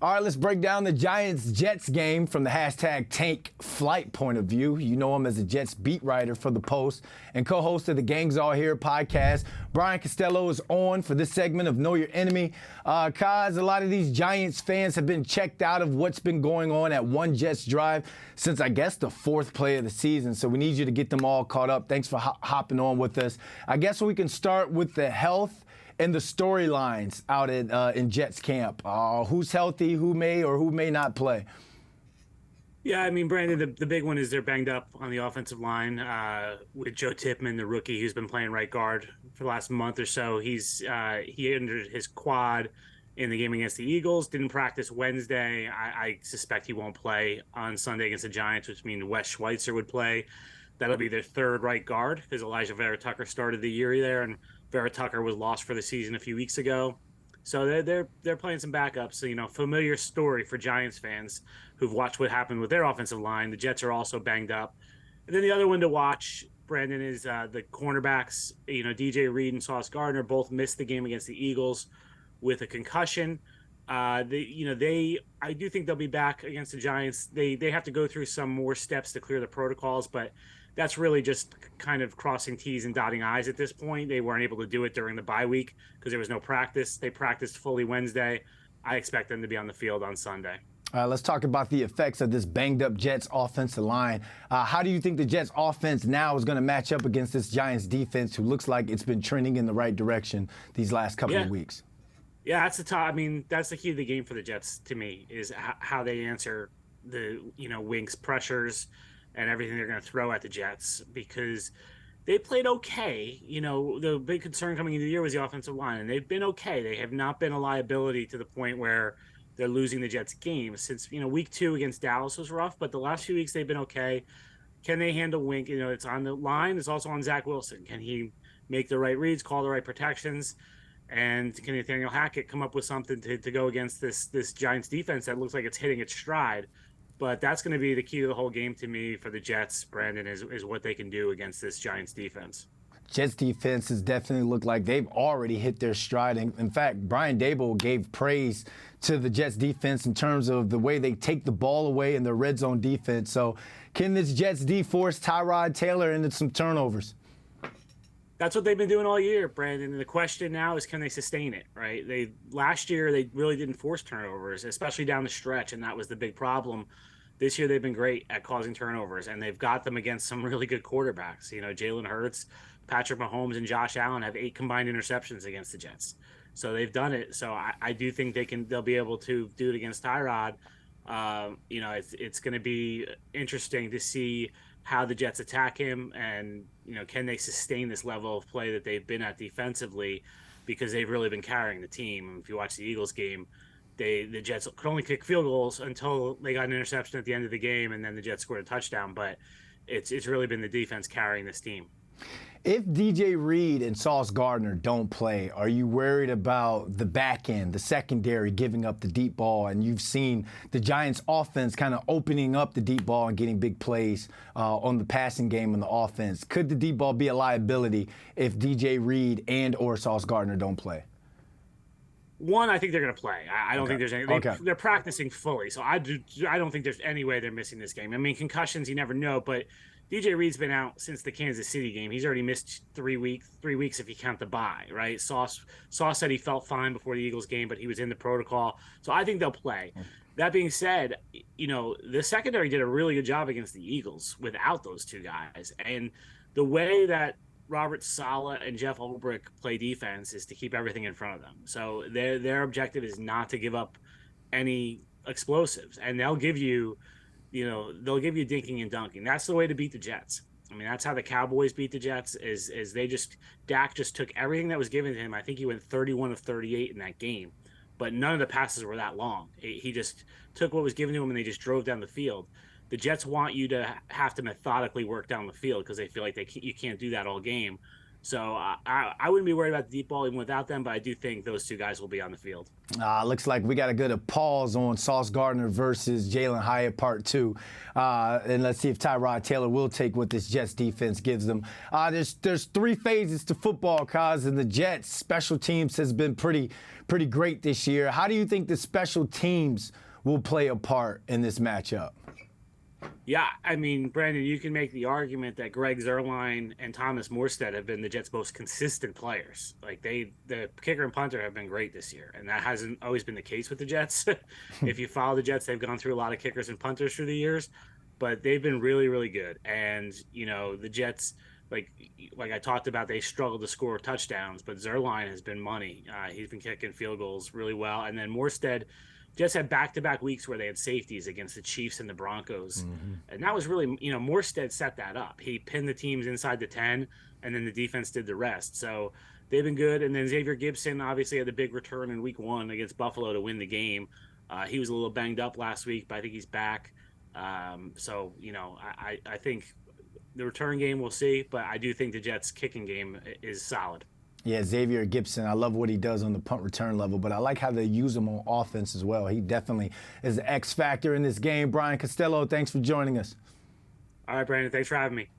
All right, let's break down the Giants-Jets game from the hashtag Tank Flight point of view. You know him as a Jets beat writer for The Post and co-host of the Gangs All Here podcast. Brian Costello is on for this segment of Know Your Enemy. Kaz, a lot of these Giants fans have been checked out of what's been going on at One Jets Drive since, I guess, the fourth play of the season. So we need you to get them all caught up. Thanks for hopping on with us. I guess we can start with the health and the storylines out in Jets camp. Who's healthy, who may or who may not play? Yeah, I mean, Brandon, the big one is they're banged up on the offensive line with Joe Tippmann, the rookie who's been playing right guard for the last month or so. He injured his quad in the game against the Eagles, didn't practice Wednesday. I suspect he won't play on Sunday against the Giants, which means Wes Schweitzer would play. That'll be their third right guard because Elijah Vera Tucker started the year there, and Vera Tucker was lost for the season a few weeks ago. So they're playing some backups. So, familiar story for Giants fans who've watched what happened with their offensive line. The Jets are also banged up. And then the other one to watch, Brandon, is the cornerbacks. DJ Reed and Sauce Gardner both missed the game against the Eagles with a concussion. I do think they'll be back against the Giants. They have to go through some more steps to clear the protocols, but that's really just kind of crossing T's and dotting I's at this point. They weren't able to do it during the bye week because there was no practice. They practiced fully Wednesday. I expect them to be on the field on Sunday. Let's talk about the effects of this banged-up Jets offensive line. How do you think the Jets offense now is going to match up against this Giants defense, who looks like it's been trending in the right direction these last couple of weeks? Yeah, that's the top. I mean, that's the key to the game for the Jets to me, is how they answer the Wink's pressures and everything they're going to throw at the Jets, because they played okay. The big concern coming into the year was the offensive line, and they've been okay. They have not been a liability to the point where they're losing the Jets games. Since, week 2 against Dallas was rough, but the last few weeks they've been okay. Can they handle Wink? It's on the line. It's also on Zach Wilson. Can he make the right reads, call the right protections? And can Nathaniel Hackett come up with something to go against this Giants defense that looks like it's hitting its stride? But that's going to be the key to the whole game to me for the Jets, Brandon, is what they can do against this Giants defense. Jets defense has definitely looked like they've already hit their stride. In fact, Brian Daboll gave praise to the Jets defense in terms of the way they take the ball away in their red zone defense. So can this Jets D force Tyrod Taylor into some turnovers? That's what they've been doing all year, Brandon. And the question now is, can they sustain it, right? Last year, they really didn't force turnovers, especially down the stretch, and that was the big problem. This year, they've been great at causing turnovers, and they've got them against some really good quarterbacks. Jalen Hurts, Patrick Mahomes, and Josh Allen have 8 combined interceptions against the Jets. So they've done it. So I do think they'll be able to do it against Tyrod. It's going to be interesting to see how the Jets attack him, and can they sustain this level of play that they've been at defensively, because they've really been carrying the team. If you watch the Eagles game, the Jets could only kick field goals until they got an interception at the end of the game, and then the Jets scored a touchdown. But it's really been the defense carrying this team. If DJ Reed and Sauce Gardner don't play, are you worried about the back end, the secondary giving up the deep ball? And you've seen the Giants offense kind of opening up the deep ball and getting big plays on the passing game and the offense. Could the deep ball be a liability if DJ Reed and or Sauce Gardner don't play? One, I think they're going to play. I don't think there's any. They're practicing fully, so I don't think there's any way they're missing this game. I mean, concussions, you never know, but DJ Reed's been out since the Kansas City game. He's already missed 3 weeks if you count the bye, right? Sauce said he felt fine before the Eagles game, but he was in the protocol. So I think they'll play. That being said, the secondary did a really good job against the Eagles without those two guys. And the way that Robert Saleh and Jeff Ulbrich play defense is to keep everything in front of them. So their objective is not to give up any explosives, and they'll give you dinking and dunking. That's the way to beat the Jets. I mean, that's how the Cowboys beat the Jets, is Dak just took everything that was given to him. I think he went 31 of 38 in that game, but none of the passes were that long. He just took what was given to him and they just drove down the field. The Jets want you to have to methodically work down the field because they feel like you can't do that all game. So I wouldn't be worried about the deep ball even without them, but I do think those two guys will be on the field. Looks like we got to get a pause on Sauce Gardner versus Jalen Hyatt part 2. And let's see if Tyrod Taylor will take what this Jets defense gives them. There's 3 phases to football, Kaz, and the Jets special teams has been pretty great this year. How do you think the special teams will play a part in this matchup? Yeah, I mean, Brandon, you can make the argument that Greg Zuerlein and Thomas Morstead have been the Jets' most consistent players. Like the kicker and punter have been great this year, and that hasn't always been the case with the Jets. If you follow the Jets, they've gone through a lot of kickers and punters through the years, but they've been really, really good. And the Jets, like I talked about, they struggled to score touchdowns, but Zuerlein has been money. He's been kicking field goals really well, and then Morstead. Jets had back-to-back weeks where they had safeties against the Chiefs and the Broncos. And that was really, Morstead set that up. He pinned the teams inside the 10, and then the defense did the rest. So they've been good. And then Xavier Gibson obviously had the big return in week 1 against Buffalo to win the game. He was a little banged up last week, but I think he's back. I think the return game we'll see, but I do think the Jets' kicking game is solid. Yeah, Xavier Gibson, I love what he does on the punt return level, but I like how they use him on offense as well. He definitely is the X factor in this game. Brian Costello, thanks for joining us. All right, Brandon, thanks for having me.